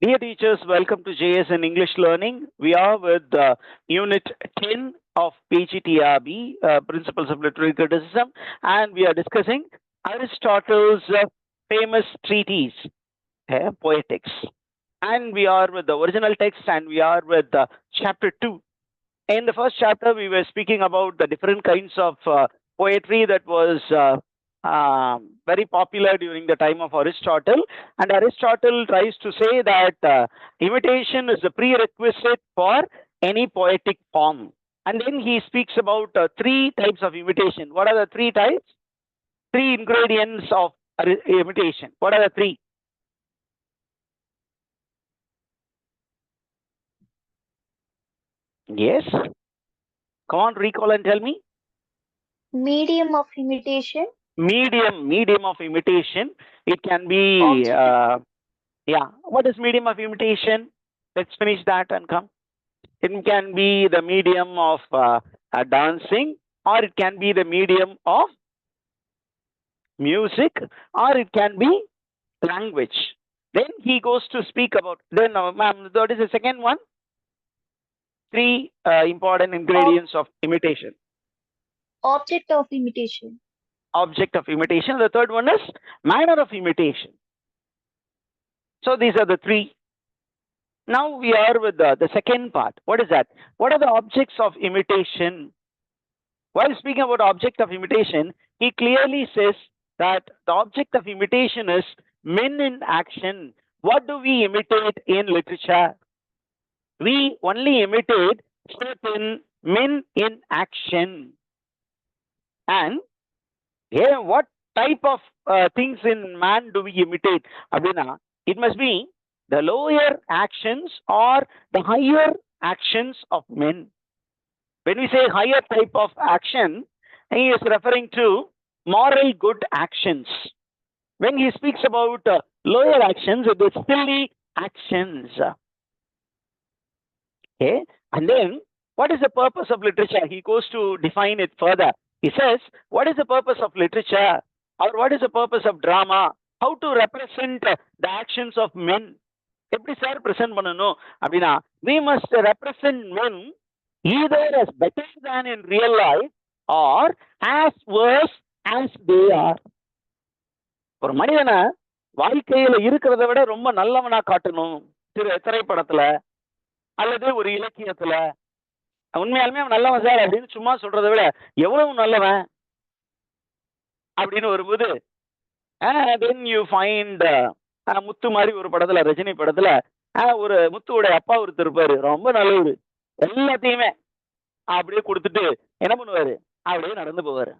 Dear teachers, welcome to JS in English Learning. We are with Unit 10 of PGTRB, Principles of Literary Criticism, and we are discussing Aristotle's famous treatise, Poetics. And we are with the original text and we are with chapter 2. In the first chapter, we were speaking about the different kinds of poetry that was very popular during the time of Aristotle. And Aristotle tries to say that imitation is a prerequisite for any poetic form. And then he speaks about three types of imitation. What are the three types? Three ingredients of imitation. What are the three? Yes. Come on, recall and tell me. Medium of imitation. Medium of imitation. It can be Object of yeah. What is medium of imitation? Let's finish that and come. It can be the medium of dancing, or it can be the medium of music, or it can be language. Then he goes to speak about. Then, ma'am, what is the second one? Three important ob- ingredients of imitation. object of imitation. Object of imitation. The third one is manner of imitation. So these are the three. Now we are with the second part. What is that? What are the objects of imitation? While speaking about object of imitation, he clearly says that the object of imitation is men in action. What do we imitate in literature? We only imitate certain men in action. And yeah, what type of things in man do we imitate? Abhina, it must be the lower actions or the higher actions of men. When we say higher type of action, he is referring to moral good actions. When he speaks about lower actions, it is silly actions. Okay, and then what is the purpose of literature? He goes to define it further. He says, what is the purpose of literature? Or what is the purpose of drama? How to represent the actions of men? எப்படி sir present பண்ணணும் அப்படின்னா we must represent men either as better than in real life or as worse as they are. ஒரு மனிதனை வாழ்க்கையில இருக்கிறத விட ரொம்ப நல்லவனா காட்டணும் திரைப்படத்துல அல்லது ஒரு இலக்கியத்துல. உண்மையாலுமே அவன் நல்லவன் சார் அப்படின்னு சும்மா சொல்றதை விட எவ்வளவு நல்லவன் அப்படின்னு வரும்போது தென் யூ ஃபைண்ட் முத்து மாதிரி ஒரு படத்துல, ரஜினி படத்துல ஒரு முத்துவோட அப்பா ஒருத்தர் இருப்பாரு, ரொம்ப நல்லவர், எல்லாத்தையுமே அப்படியே கொடுத்துட்டு என்ன பண்ணுவாரு, அப்படியே நடந்து போவாரு.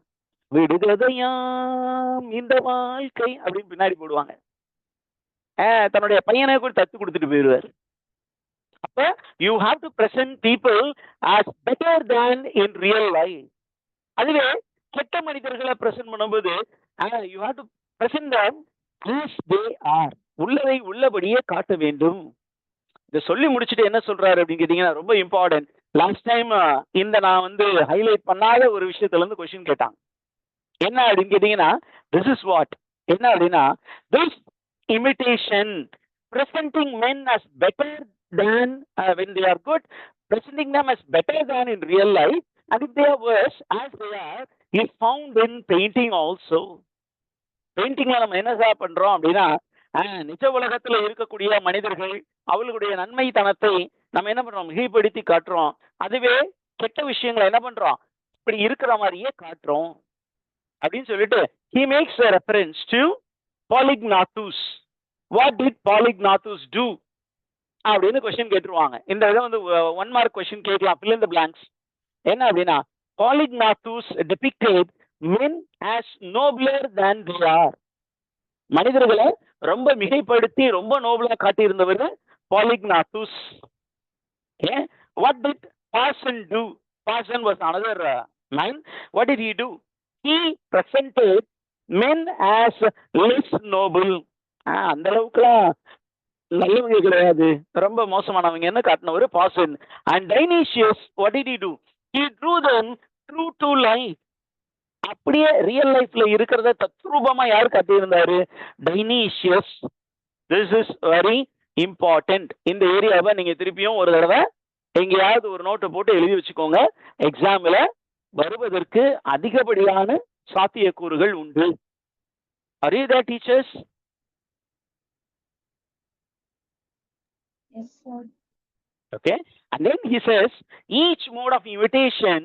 விடுகதையாம் இந்த வாழ்க்கை அப்படின்னு பின்னாடி போடுவாங்க. தன்னுடைய பையனை கூட தத்து கொடுத்துட்டு போயிடுவார். அப்ப you have to present people as better than in real life. அதுவே கெட்ட மனிதர்களை பிரசன்ட் பண்ணும்போது you have to present them as they are. உள்ளதை உள்ளபடியே காட்ட வேண்டும். இதை சொல்லி முடிச்சுட்டு என்ன சொல்றாரு அப்படின்னு கேட்டீங்கன்னா ரொம்ப இம்பார்ட்டன்ட். லாஸ்ட் டைம் இந்த நான் வந்து ஹைலைட் பண்ணாத ஒரு விஷயத்துல இருந்து கொஸ்டின் கேட்டாங்க. என்ன அப்படின்னு கேட்டீங்கன்னா திஸ் இஸ் வாட், என்ன அப்படின்னா this imitation presenting men as better than when they are good, presenting them as better than in real life, and if they are worse as they are is found in painting also. பெயிண்டிங்ல நம்ம என்ன sir பண்றோம் அப்படின்னா நிஜ உலகத்துல இருக்கக்கூடிய மனிதர்கள் அவர்களுடைய நன்மைத்தனத்தை நம்ம என்ன பண்றோம், மிகைப்படுத்தி காட்டுறோம். அதுவே கெட்ட விஷயங்களை என்ன பண்றோம், இப்படி இருக்கிற மாதிரியே காட்டுறோம் அப்படின்னு சொல்லிட்டு he makes a reference to Polygnathus. What did Polygnathus do அப்படின்னு கொஸ்டின் கேட்டுருவாங்க. இந்த இதை வந்து 1 mark கொஸ்டின் கேட்கலாம், fill in the blanks. என்ன அப்படின்னா Polygnathus depicted men as nobler than they are. மனிதர்களை ரொம்ப மிகைப்படுத்தி ரொம்ப நோபலா காட்டியிருந்தவர் Polygnathus. Okay? What did Parson do? Parson was another man. What did he do? He presented men as less noble. அந்த அளவுக்குலாம் நல்லவங்க கிடையாது, ரொம்ப மோசமானவங்கன்னு காட்டினவர் Parson. And Dionysius, what did he do? He drew them true to life. அப்படியே real லைஃப்ல இருக்கிறத தத்ரூபமா யார் காட்டியிருந்தாரு, Dionysius. This is very important. இந்த ஏரியாவை நீங்க திருப்பியும் ஒரு தடவை எங்கேயாவது ஒரு நோட்டை போட்டு எழுதி வச்சுக்கோங்க. எக்ஸாம்ல வருவதற்கு அதிகப்படியான சாத்தியக்கூறுகள் உண்டு. Are you there, teachers? Yes, sir. Okay. And then he says, each mode of imitation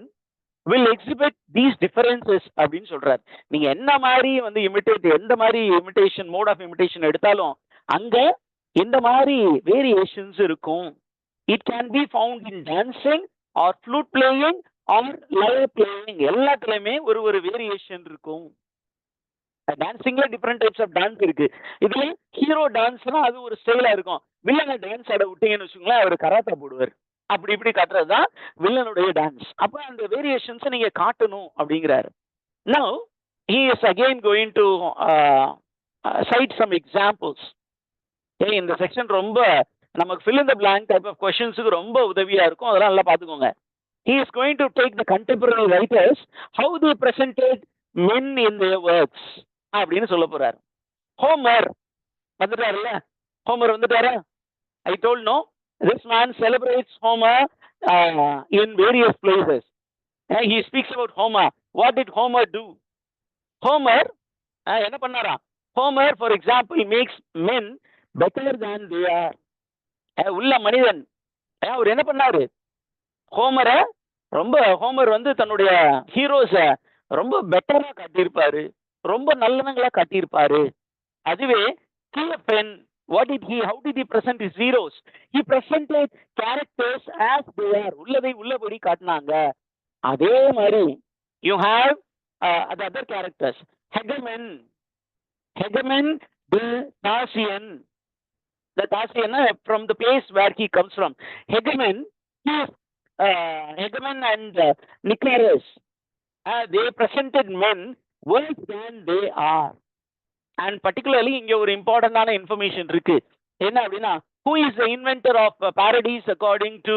will exhibit these differences அப்படின்னு சொல்றார். நீங்க என்ன மாதிரி வந்து எந்த மாதிரி இமிடேஷன் மோட் ஆஃப் இமிடேஷன் எடுத்தாலும் அங்க எந்த மாதிரி வேரியேஷன்ஸ் இருக்கும். It can be found in dancing or flute playing or lyre playing. எல்லாத்துலயுமே ஒரு ஒரு வேரியேஷன் இருக்கும். டான்சிங்ல டிஃப்ரெண்ட் டைப்ஸ் ஆஃப் டான்ஸ் இருக்கு. இதுல ஹீரோ டான்ஸ்னா அது ஒரு ஸ்டைலா இருக்கும். வில்லனை டான்ஸ் ஆட விட்டீங்கன்னு வச்சுக்கோங்களேன், அவர் கராத்தா போடுவார். அப்படி இப்படி காட்டுறது தான் வில்லனுடைய டான்ஸ். அப்ப அந்த வேரியேஷன்ஸை நீங்க காட்டணும் அப்படிங்கிறாரு. Now he is again going to cite some examples. இந்த செக்ஷன் ரொம்ப நமக்கு fill in the blank type of questions-க்கு ரொம்ப உதவியா இருக்கும். அதெல்லாம் நல்லா பாத்துக்கோங்க. He is going to take the contemporary writers how they presented men in their works அப்படின்னு சொல்ல போறாரு. ஹோமர் வந்துட்டாருல்ல, ஹோமர் வந்துட்டாரா? I told no, this man celebrates Homer in various places. He speaks about Homer. What did Homer do? Homer என்ன பண்ணாரா? Homer, for example, makes men better than they are. உள்ள மனிதன் அவர் என்ன பண்ணாரு? ஹோமர் வந்து தன்னுடைய ஹீரோஸ ரொம்ப பெட்டரா காட்டியிருப்பாரு, ரொம்ப நல்லவங்களா காட்டியிருப்பாரு. அதுவே Cleopen, how did he present his heroes? He presented characters as they are. உள்ளதை உள்ளபடி காட்டினாங்க. அதே மாதிரி you have the other characters. Hegemon the Thasian, from the place where he comes from. Hegemon and Nicaros, they presented men worse than they are. And particularly இங்க ஒரு இம்பார்ட்டன்டான information இருக்கு. என்ன அப்படின்னா, who is the inventor of parodies according to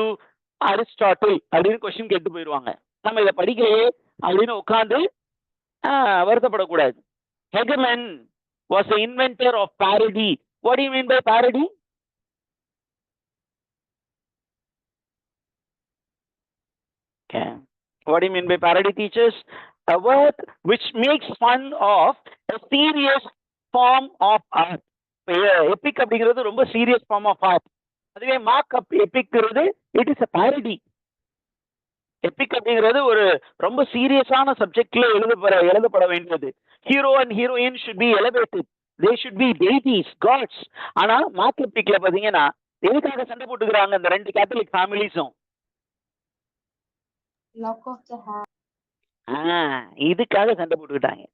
Aristotle அப்படின்னு question கேட்டு போயிடுவாங்க. நம்ம இதை படிக்கலையே அப்படின்னு உட்காந்து வருத்தப்படக்கூடாது. Hegemon was the inventor of parody. What do you mean by parody? Okay. What do you mean by parody, teachers? A work which makes fun of a serious form of art. Epic அப்படிங்கிறது ரொம்ப serious form of art. அதுவே mark up epicங்கிறது it is a parody. Epic அப்படிங்கிறது ஒரு ரொம்ப சீரியஸான சப்ஜெக்ட்ல எழுதப்பட வேண்டியது. Hero and heroine should be elevated. They should be deities, gods. ஆனா மார்க் எபிக்ல பாத்தீங்கன்னா எதுக்காக சண்டை போட்டுக்கிறாங்க இந்த ரெண்டு கேத்தலிக் ஃபேமிலிஸும்? இதுக்காக சண்டை போட்டுக்கிட்டாங்க.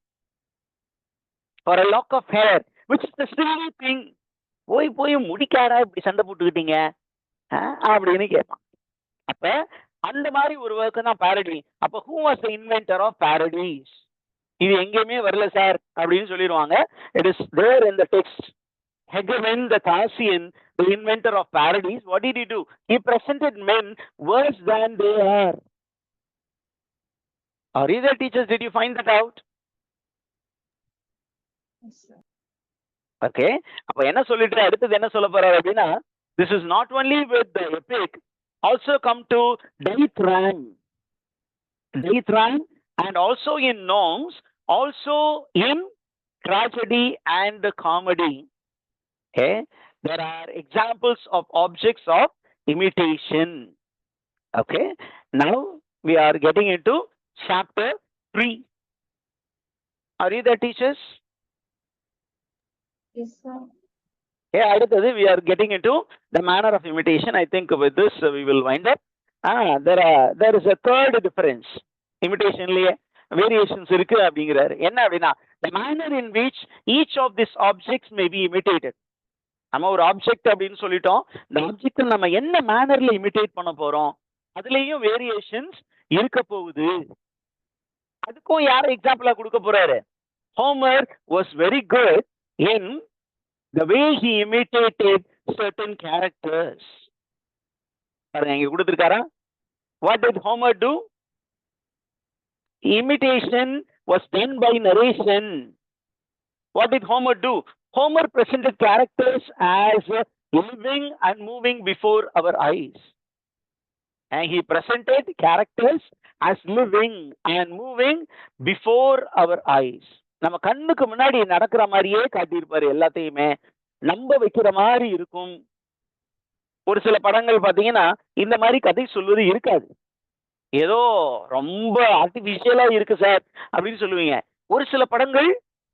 For a lock of hair, which is the silly thing. போய் முடிக்காரா இப்படி சண்டை போட்டுக்கிட்டீங்க அப்படின்னு கேட்பான். அப்ப அந்த மாதிரி ஒரு ஒர்க் தான் parody. அப்ப who was the inventor of parodies? இது எங்கேயுமே வரல சார் அப்படின்னு சொல்லிடுவாங்க. It is there in the text. Hegemon the Thasian, the inventor of parodies, what did he do? He presented men worse than they are. Are you there, teachers? Did you find that out? Yes, sir. Okay. அப்ப என்ன சொல்லிட்டு அடுத்தது என்ன சொல்ல போறாரு அப்படின்னா, this is not only with the epic, also come to dithyramb, and also in norms, also in tragedy and comedy. Okay, there are examples of objects of imitation. Okay, now we are getting into chapter 3. Are you there, teachers? Yes, sir. Yeah, அடுத்தது we are getting into the manner of imitation. I think with this we will wind up. There is a third difference. Imitationலயே variations இருக்கு அப்படிங்கிறாரு. என்ன அப்படின்னா, the manner in which each of these objects may be imitated. நம்ம ஒரு object அப்படின்னு சொல்லிட்டோம். இந்த object நம்ம என்ன மேனர்ல இமிட்டேட் பண்ண போறோம், அதுலயும் வேரியேஷன்ஸ் இருக்க போகுது. அதுக்கும் யார எக்ஸாம்பிளா கொடுக்க போறாரு? Homer was very good in the way he imitated certain characters. பாருங்க இங்க கொடுத்திருக்காரா? What did Homer do? Imitation was done by narration. What did Homer do? Homer presented characters as living and moving before our eyes. And he presented characters as living and moving before our eyes. நம்ம கண்ணுக்கு முன்னாடி நடக்கிற மாதிரியே காட்டியிருப்பாரு, எல்லாத்தையுமே நம்ப வைக்கிற மாதிரி இருக்கும். ஒரு சில படங்கள் பாத்தீங்கன்னா இந்த மாதிரி கதை சொல்வது இருக்காது, ஏதோ ரொம்ப ஆர்டிபிஷியலா இருக்கு சார் அப்படின்னு சொல்லுவீங்க. ஒரு சில படங்கள்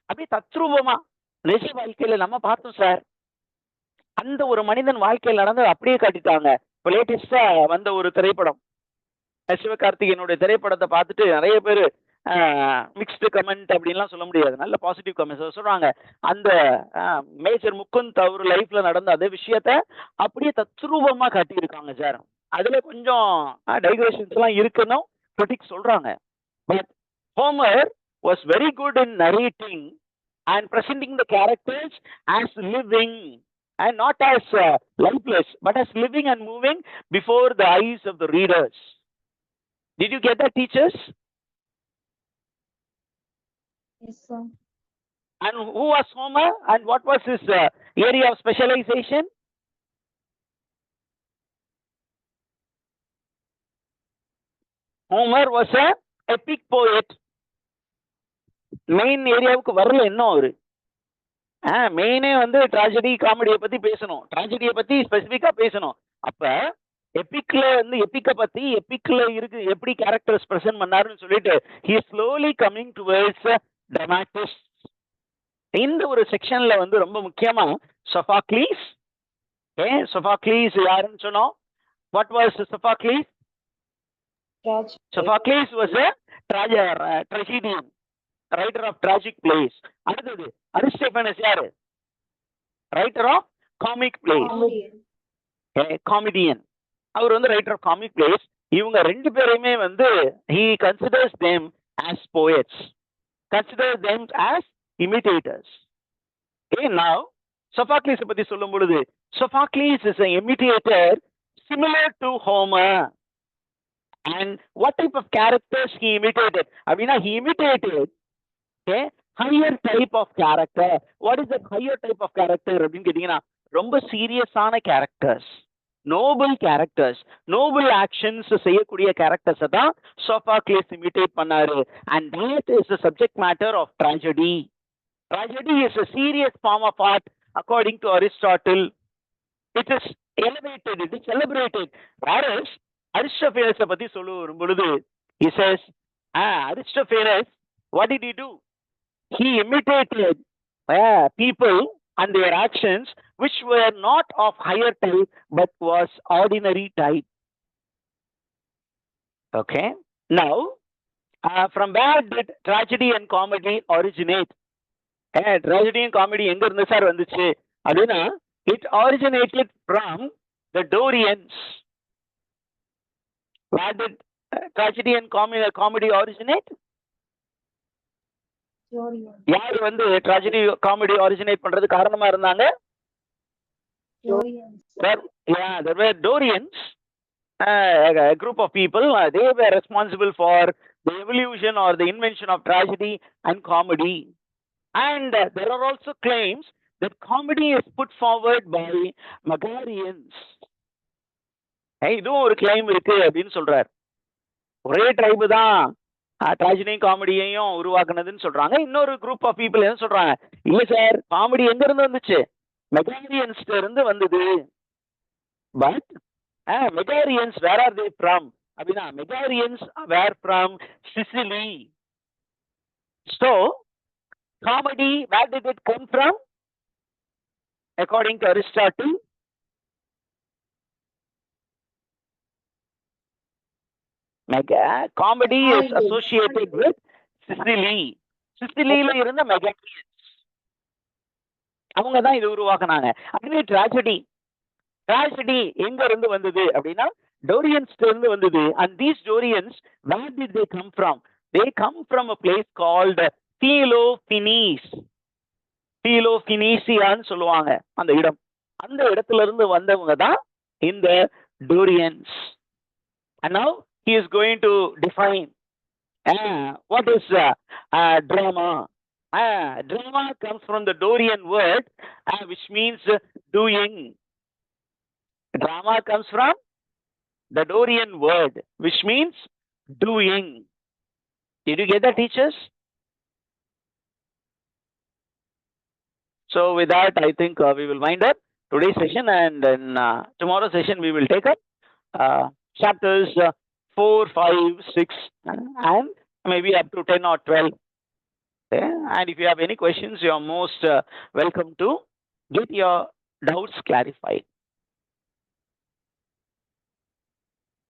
அப்படியே தத்ரூபமா நிஜ வாழ்க்கையில நம்ம பார்த்தோம் சார், அந்த ஒரு மனிதன் வாழ்க்கையில் நடந்தது அப்படியே காட்டிட்டாங்க. இப்போ லேட்டஸ்டா வந்த ஒரு திரைப்படம், சிவகார்த்திகேயனுடைய திரைப்படத்தை பார்த்துட்டு நிறைய பேர் மிக்ஸ்டு கமெண்ட் அப்படின்லாம் சொல்ல முடியாது, நல்ல பாசிட்டிவ் கமெண்ட்ஸ் சொல்றாங்க. அந்த மேஜர் முகுந்த் அவர் லைஃப்ல நடந்த அதே விஷயத்த அப்படியே தத்ரூபமா காட்டியிருக்காங்க சார். அதுல கொஞ்சம் டைக்ரேஷன்ஸ் எல்லாம் இருக்குன்னு கிரிட்டிக்ஸ் சொல்றாங்க. But Homer was very good in narrating and presenting the characters as living and not as lifeless, but as living and moving before the eyes of the readers. Did you get that, teachers? Yes, sir. And who was Homer and what was his area of specialization? Homer was a epic poet. Main ஏரியாவுக்கு வரல இன்னும் அவரு. மெயினே வந்து tragedy காமெடியை பத்தி பேசணும், ட்ராஜடியை பத்தி ஸ்பெசிபிக்கா பேசணும். அப்ப எபிக்ல வந்து எபிக்க பத்தி எபிக்ல இருக்கு எப்படி கேரக்டர்ஸ் பிரசன்ட் பண்ணாருன்னு சொல்லிட்டு he is slowly coming towards dramatists. இந்த ஒரு செக்ஷன்ல வந்து ரொம்ப முக்கியமா சொஃபாக்ளீஸ். சொஃபாக்ளீஸ் யாருன்னு சொன்னோம்? What was Sophocles? Sophocles was a tragedian, writer of tragic plays. அடுத்தது அரிஸ்டோபனஸ் யாரு? Writer of comic plays, comedian. அவர் வந்து ரைட்டர் ஆஃப் காமிக் பிளேஸ். இவங்க ரெண்டு பேரையுமே வந்து he considers them as poets, considers them as imitators. Now Sophocles பத்தி சொல்லும் பொழுது Sophocles is an imitator similar to Homer. And what type of characters he imitated? அப்படின்னா he imitated higher type of character. What is the higher type of character அப்படின்னு கேட்டீங்கன்னா ரொம்ப சீரியஸான characters, Nobel characters, Nobel actions செய்யக்கூடிய characters தான் சோஃபாக்ளீஸ் imitate பண்ணாரு. And that is the subject matter of tragedy. Tragedy is a serious form of art according to Aristotle. It is elevated, it is celebrated. Whereas Aristophanes பத்தி சொல்லும் பொழுது he says, Aristophanes, what did he do? He imitated people and their actions which were not of higher type but was ordinary type. Okay, now from where did tragedy and comedy originate? Tragedy and comedy எங்க இருந்து sir வந்துச்சு அப்படின்னா it originated from the Dorians. Where did tragedy and comedy originate? யார் வந்து tragedy comedy originate பண்றது காரணமா இருந்தாங்க? There were Dorians, a group of people. They were responsible for the evolution or the invention of tragedy and comedy. And there are also claims that comedy is put forward by Megarians. இதுவும் ஒரு claim இருக்கு அப்படின்னு சொல்றார். ஒரே tribe தான் ட்ராஜடியும் காமெடியையும் உருவாக்குனதுன்னு சொல்றாங்க. இன்னொரு group of people என்ன சொல்றாங்க, இல்ல சார் காமெடி எங்க இருந்து வந்துச்சு? மெகாரியன்ஸ்ல இருந்து வந்தது. But Megarians where are they from அப்படின்னா Megarians were from Sicily. So comedy where did it come from according to Aristotle? Comedy is associated with Sicily. சிசிலியில இருந்த மெகாரியன்ஸ் அவங்க தான் இது உருவாக்குனாங்க. அதுவே tragedy எங்க இருந்து வந்தது அப்படின்னா டோரியன்ஸ்ல இருந்து வந்தது. And these Dorians, where did they come from? They come from a place called Peloponnesiaன்னு சொல்லுவாங்க அந்த இடம். அந்த இடத்துல இருந்து வந்தவங்க தான் இந்த Dorians. And now he is going to define what is drama. Drama comes from the Dorian word, which means doing. Drama comes from the Dorian word, which means doing. Did you get that, teachers? So with that, I think we will wind up today's session, and then tomorrow's session we will take up chapters 4, 5, 6, and maybe up to 10 or 12. Okay? And if you have any questions, you are most welcome to get your doubts clarified.